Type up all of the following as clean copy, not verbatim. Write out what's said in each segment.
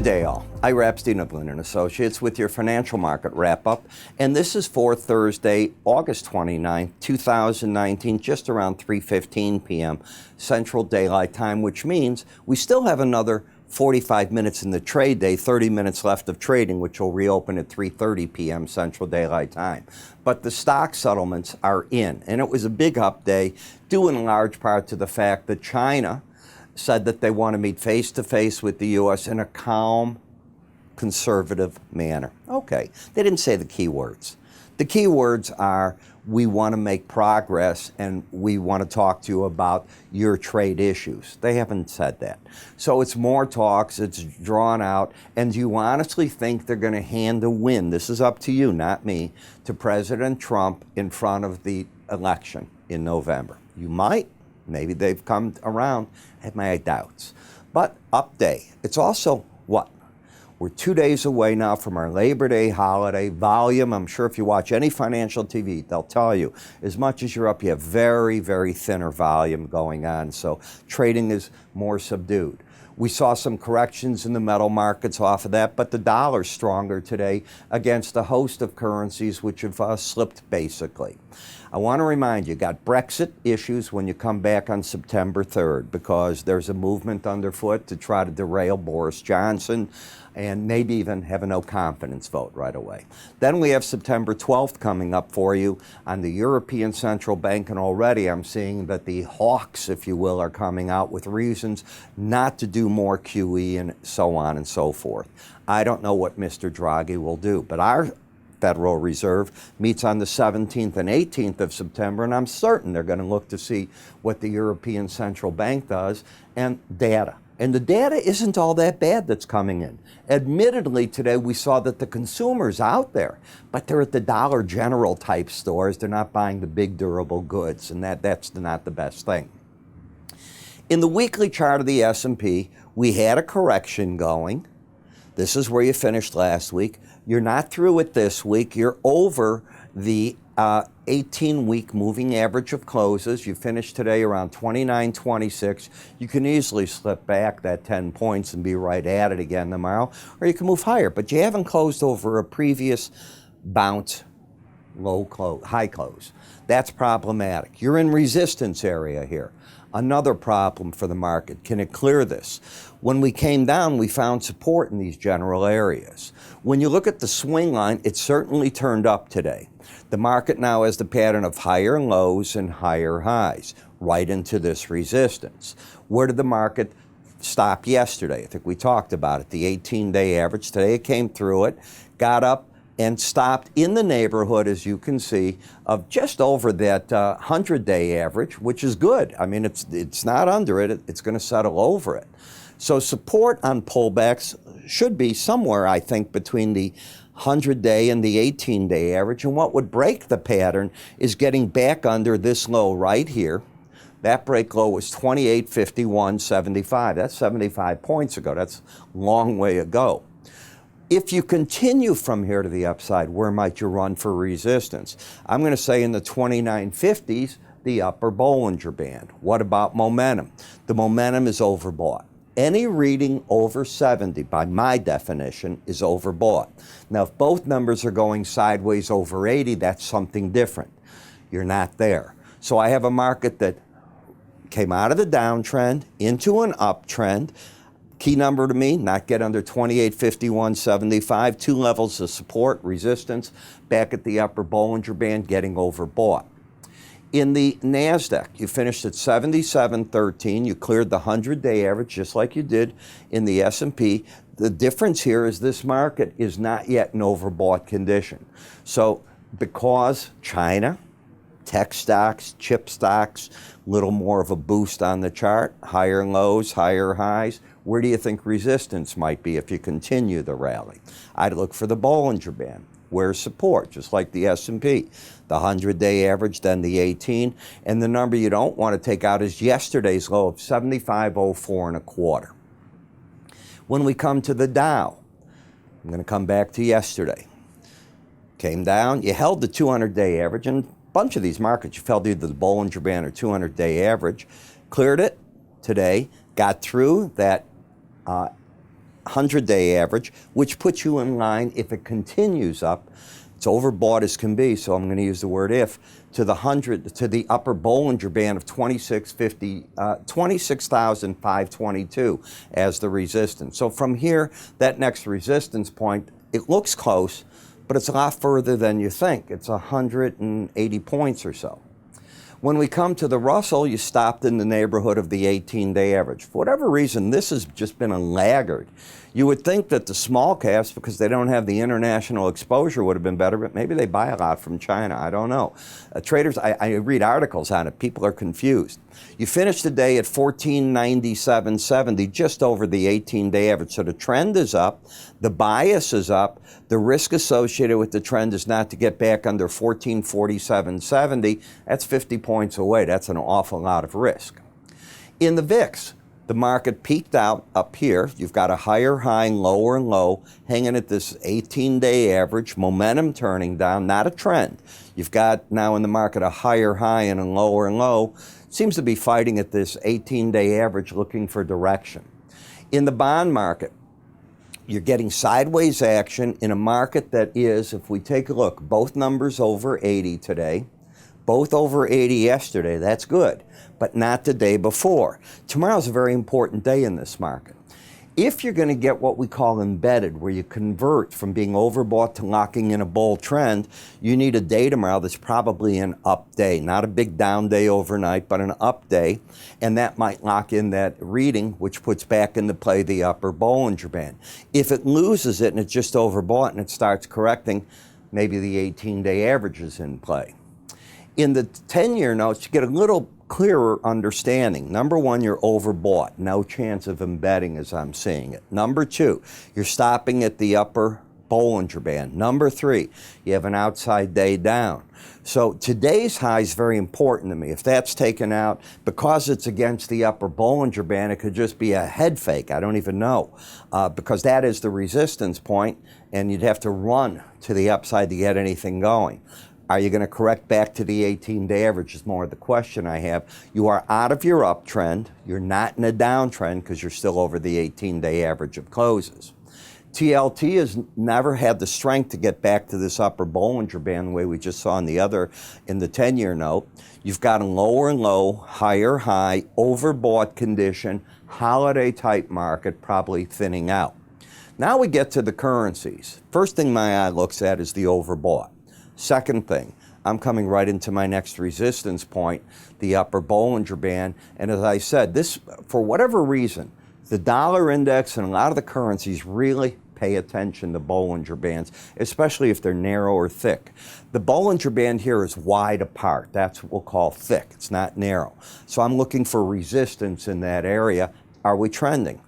day all. Ira Epstein of Linn Associates with your financial market wrap-up. And this is for Thursday, August 29, 2019, just around 3:15 p.m. Central Daylight Time, which means we still have another 45 minutes in the trade day, 30 minutes left of trading, which will reopen at 3:30 p.m. Central Daylight Time. But the stock settlements are in, and it was a big up day, due in large part to the fact that China said that they want to meet face-to-face with the U.S. in a calm, conservative manner. Okay, they didn't say the key words. The key words are, we want to make progress and we want to talk to you about your trade issues. They haven't said that. So it's more talks, it's drawn out, and do you honestly think they're going to hand a win? This is up to you, not me, to President Trump in front of the election in November. You might. Maybe they've come around. I have my doubts. But up day. It's also what? We're 2 days away now from our Labor Day holiday. Volume, I'm sure if you watch any financial TV, they'll tell you, as much as you're up, you have very, very thinner volume going on. So trading is more subdued. We saw some corrections in the metal markets off of that, but the dollar's stronger today against a host of currencies which have slipped basically. I want to remind you, got Brexit issues when you come back on September 3rd because there's a movement underfoot to try to derail Boris Johnson and maybe even have a no confidence vote right away. Then we have September 12th coming up for you on the European Central Bank, and already I'm seeing that the hawks, if you will, are coming out with reasons not to do more QE and so on and so forth. I don't know what Mr. Draghi will do, but our Federal Reserve meets on the 17th and 18th of September, and I'm certain they're going to look to see what the European Central Bank does and data. And the data isn't all that bad that's coming in. Admittedly, today we saw that the consumer's out there, but they're at the Dollar General type stores. They're not buying the big durable goods, and that's not the best thing. In the weekly chart of the S&P, we had a correction going. This is where you finished last week. You're not through it this week. You're over the 18-week moving average of closes. You finished today around 29.26. You can easily slip back that 10 points and be right at it again tomorrow, or you can move higher. But you haven't closed over a previous bounce, high close. That's problematic. You're in resistance area here. Another problem for the market. Can it clear this? When we came down, we found support in these general areas. When you look at the swing line, it certainly turned up today. The market now has the pattern of higher lows and higher highs, right into this resistance. Where did the market stop yesterday? I think we talked about it, the 18-day average. Today it came through it, got up, and stopped in the neighborhood, as you can see, of just over that 100-day average, which is good. I mean, it's not under it. It's going to settle over it. So support on pullbacks should be somewhere, I think, between the 100-day and the 18-day average. And what would break the pattern is getting back under this low right here. That break low was 28.51.75. That's 75 points ago. That's a long way ago. If you continue from here to the upside, where might you run for resistance? I'm going to say in the 2950s, the upper Bollinger Band. What about momentum? The momentum is overbought. Any reading over 70, by my definition, is overbought. Now, if both numbers are going sideways over 80, that's something different. You're not there. So I have a market that came out of the downtrend into an uptrend. Key number to me, not get under 28.51.75, 2 levels of support, resistance, back at the upper Bollinger Band, getting overbought. In the Nasdaq, you finished at 77.13. You cleared the 100-day average just like you did in the S&P. The difference here is this market is not yet in overbought condition. So because China, tech stocks, chip stocks, little more of a boost on the chart, higher lows, higher highs, where do you think resistance might be if you continue the rally? I'd look for the Bollinger Band. Where's support? Just like the S&P. The 100-day average, then the 18. And the number you don't want to take out is yesterday's low of 75.04 1/4. When we come to the Dow, I'm going to come back to yesterday. Came down, you held the 200-day average, and a bunch of these markets, you fell either the Bollinger Band or 200-day average, cleared it today, got through that 100-day average, which puts you in line if it continues up. It's overbought as can be, so I'm going to use the word if, to the upper Bollinger Band of 26,522 as the resistance. So from here, that next resistance point, it looks close, but it's a lot further than you think. It's 180 points or so. When we come to the Russell, you stopped in the neighborhood of the 18-day average. For whatever reason, this has just been a laggard. You would think that the small caps, because they don't have the international exposure, would have been better, but maybe they buy a lot from China. I don't know. Traders, I read articles on it. People are confused. You finished the day at 1497.70, just over the 18-day average. So the trend is up. The bias is up. The risk associated with the trend is not to get back under 1447.70. That's 50 points away. That's an awful lot of risk. In the VIX, the market peaked out up here. You've got a higher high, lower and low, hanging at this 18-day average, momentum turning down, not a trend. You've got now in the market a higher high and a lower and low. Seems to be fighting at this 18-day average, looking for direction. In the bond market, you're getting sideways action in a market that is, if we take a look, both numbers over 80 today, both over 80 yesterday. That's good, but not the day before. Tomorrow's a very important day in this market. If you're going to get what we call embedded, where you convert from being overbought to locking in a bull trend, you need a day tomorrow that's probably an up day, not a big down day overnight, but an up day, and that might lock in that reading, which puts back into play the upper Bollinger Band. If it loses it and it's just overbought and it starts correcting, maybe the 18-day average is in play. In the 10-year notes, you get a little clearer understanding. Number one, you're overbought. No chance of embedding as I'm seeing it. Number two, you're stopping at the upper Bollinger Band. Number three, you have an outside day down. So today's high is very important to me. If that's taken out, because it's against the upper Bollinger Band, it could just be a head fake. I don't even know, because that is the resistance point, and you'd have to run to the upside to get anything going. Are you going to correct back to the 18-day average is more the question I have. You are out of your uptrend. You're not in a downtrend because you're still over the 18-day average of closes. TLT has never had the strength to get back to this upper Bollinger Band the way we just saw in the 10-year note. You've got a lower and low, higher high, overbought condition, holiday type market probably thinning out. Now we get to the currencies. First thing my eye looks at is the overbought. Second thing, I'm coming right into my next resistance point, the upper Bollinger Band. And as I said, this, for whatever reason, the dollar index and a lot of the currencies really pay attention to Bollinger Bands, especially if they're narrow or thick. The Bollinger Band here is wide apart. That's what we'll call thick. It's not narrow. So I'm looking for resistance in that area. Are we trending?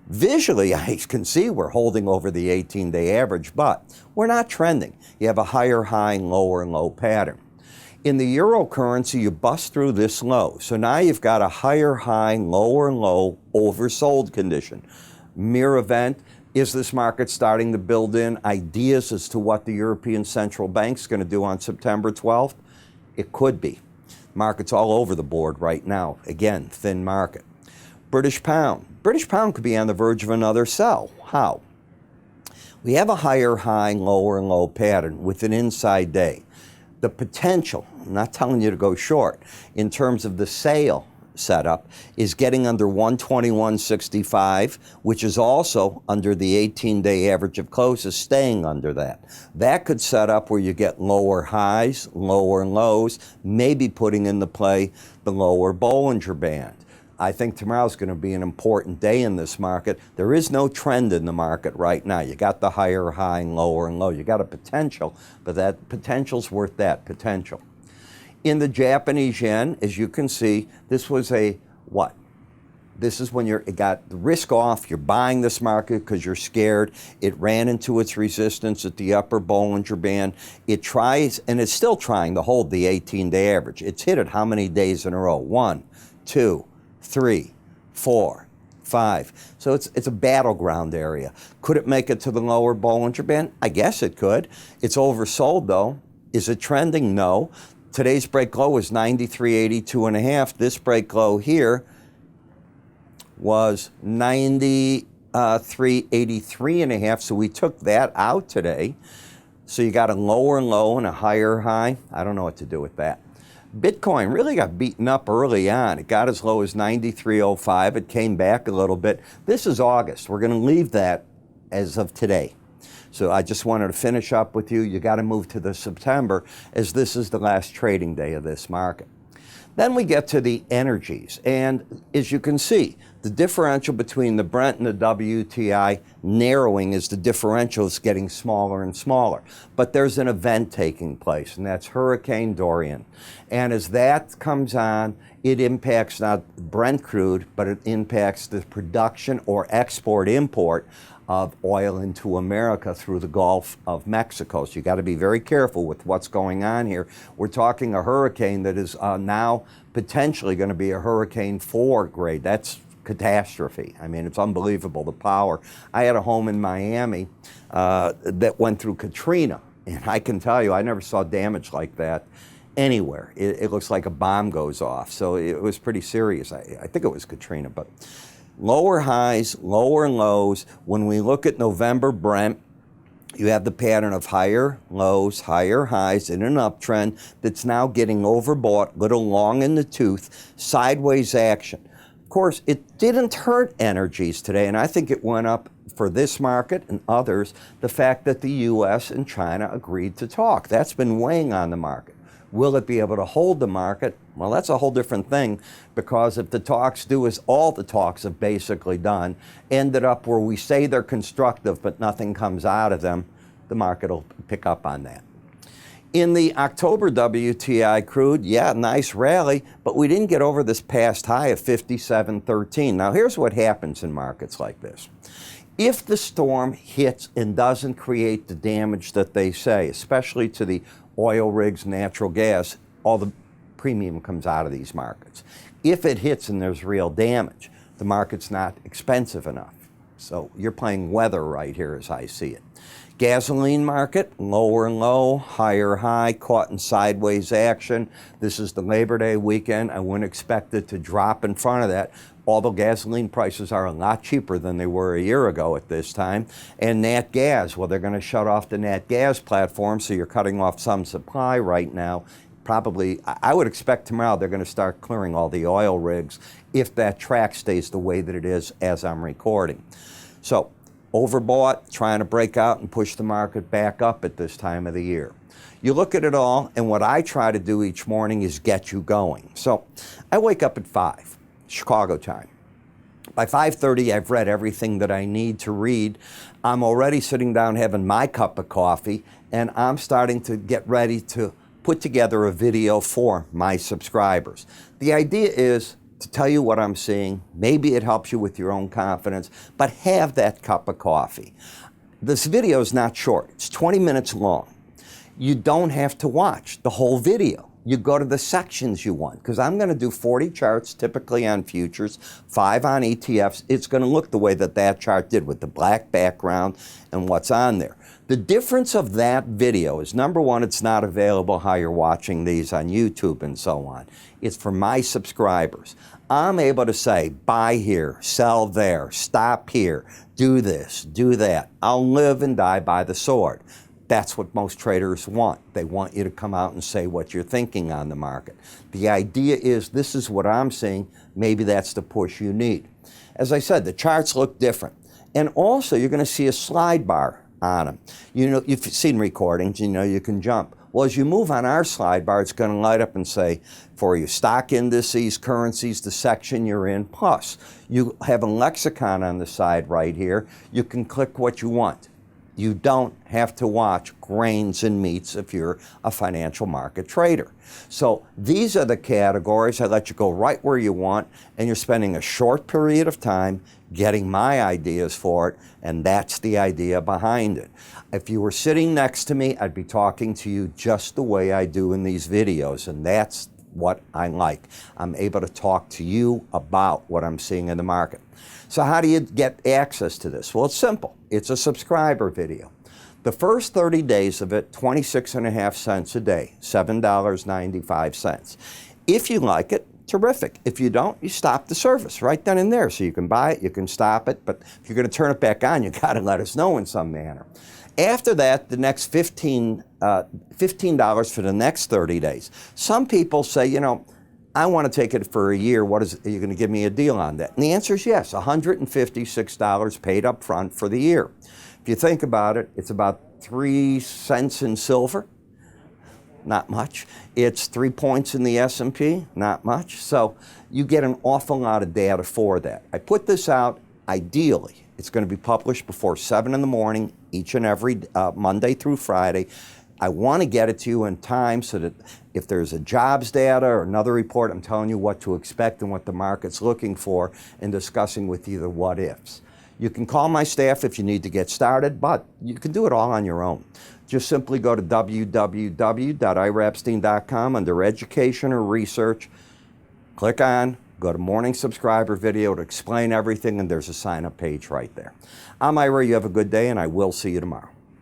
Visually, I can see we're holding over the 18-day average, but we're not trending. You have a higher high, lower and low pattern. In the euro currency, you bust through this low. So now you've got a higher high, lower and low, oversold condition. Mirror event, is this market starting to build in ideas as to what the European Central Bank's going to do on September 12th? It could be. Market's all over the board right now. Again, thin market. British pound. British pound could be on the verge of another sell. How? We have a higher high, lower and low pattern with an inside day. The potential, I'm not telling you to go short, in terms of the sale setup is getting under 121.65, which is also under the 18-day average of closes, staying under that. That could set up where you get lower highs, lower lows, maybe putting into play the lower Bollinger Band. I think tomorrow's going to be an important day in this market. There is no trend in the market right now. You got the higher high and low. You got a potential, but that potential's worth that potential. In the Japanese yen, as you can see, this was a what? This is when it got the risk off. You're buying this market because you're scared. It ran into its resistance at the upper Bollinger Band. It tries, and it's still trying to hold the 18-day average. It's hit it how many days in a row? 1, 2, 3, 4, 5. So it's a battleground area. Could it make it to the lower Bollinger Band? I guess it could. It's oversold though. Is it trending? No. Today's break low was 93.82.5. This break low here was 90. 383.5. So we took that out today. So you got a lower low and a higher high. I don't know what to do with that. Bitcoin really got beaten up early on. It got as low as 93.05. It came back a little bit. This is August. We're going to leave that as of today. So I just wanted to finish up with you. You got to move to the September, as this is the last trading day of this market. Then we get to the energies. And as you can see, the differential between the Brent and the WTI narrowing as the differential is getting smaller and smaller. But there's an event taking place, and that's Hurricane Dorian. And as that comes on, it impacts not Brent crude, but it impacts the production or export-import of oil into America through the Gulf of Mexico. So you got to be very careful with what's going on here. We're talking a hurricane that is now potentially going to be a Hurricane 4 grade. That's catastrophe. I mean, it's unbelievable, the power. I had a home in Miami that went through Katrina, and I can tell you, I never saw damage like that anywhere. It looks like a bomb goes off. So it was pretty serious. I think it was Katrina, but lower highs, lower lows. When we look at November Brent, you have the pattern of higher lows, higher highs in an uptrend that's now getting overbought, little long in the tooth, sideways action. Of course, it didn't hurt energies today, and I think it went up for this market and others, the fact that the U.S. and China agreed to talk. That's been weighing on the market. Will it be able to hold the market? Well, that's a whole different thing, because if the talks do as all the talks have basically done, ended up where we say they're constructive but nothing comes out of them, the market will pick up on that. In the October WTI crude, yeah, nice rally, but we didn't get over this past high of 57.13. Now, here's what happens in markets like this. If the storm hits and doesn't create the damage that they say, especially to the oil rigs, natural gas, all the premium comes out of these markets. If it hits and there's real damage, the market's not expensive enough. So you're playing weather right here as I see it. Gasoline market, lower low, higher high, caught in sideways action. This is the Labor Day weekend. I wouldn't expect it to drop in front of that, although gasoline prices are a lot cheaper than they were a year ago at this time. And nat gas, well, they're going to shut off the nat gas platform, so you're cutting off some supply right now. Probably, I would expect tomorrow they're going to start clearing all the oil rigs if that track stays the way that it is as I'm recording. So, overbought, trying to break out and push the market back up at this time of the year. You look at it all, and what I try to do each morning is get you going. So I wake up at 5, Chicago time. By 5:30, I've read everything that I need to read. I'm already sitting down having my cup of coffee, and I'm starting to get ready to put together a video for my subscribers. The idea is to tell you what I'm seeing. Maybe it helps you with your own confidence, but have that cup of coffee. This video is not short. It's 20 minutes long. You don't have to watch the whole video. You go to the sections you want, because I'm going to do 40 charts typically on futures, 5 on ETFs. It's going to look the way that that chart did with the black background and what's on there. The difference of that video is, number one, it's not available how you're watching these on YouTube and so on. It's for my subscribers. I'm able to say, buy here, sell there, stop here, do this, do that. I'll live and die by the sword. That's what most traders want. They want you to come out and say what you're thinking on the market. The idea is, this is what I'm seeing. Maybe that's the push you need. As I said, the charts look different. And also, you're going to see a slide bar on them. You know, you've seen recordings, you know you can jump. Well, as you move on our slide bar, it's going to light up and say, for you, stock indices, currencies, the section you're in, plus you have a lexicon on the side right here. You can click what you want. You don't have to watch grains and meats if you're a financial market trader. So these are the categories. I let you go right where you want, and you're spending a short period of time getting my ideas for it, and that's the idea behind it. If you were sitting next to me, I'd be talking to you just the way I do in these videos, and that's what I like. I'm able to talk to you about what I'm seeing in the market. So how do you get access to this? Well, it's simple. It's a subscriber video. The first 30 days of it, 26.5 cents a day, $7.95. If you like it, terrific. If you don't, you stop the service right then and there. So you can buy it, you can stop it, but if you're going to turn it back on, you got to let us know in some manner. After that, the next $15 for the next 30 days. Some people say, you know, I want to take it for a year. Are you going to give me a deal on that? And the answer is yes, $156 paid up front for the year. If you think about it, it's about 3 cents in silver. Not much. It's 3 points in the S&P, not much. So you get an awful lot of data for that. I put this out, ideally, it's going to be published before 7 in the morning, each and every Monday through Friday. I want to get it to you in time so that if there's a jobs data or another report, I'm telling you what to expect and what the market's looking for and discussing with you the what ifs. You can call my staff if you need to get started, but you can do it all on your own. Just simply go to www.iraepstein.com under Education or Research. Click on, go to Morning Subscriber video to explain everything, and there's a sign-up page right there. I'm Ira. You have a good day, and I will see you tomorrow.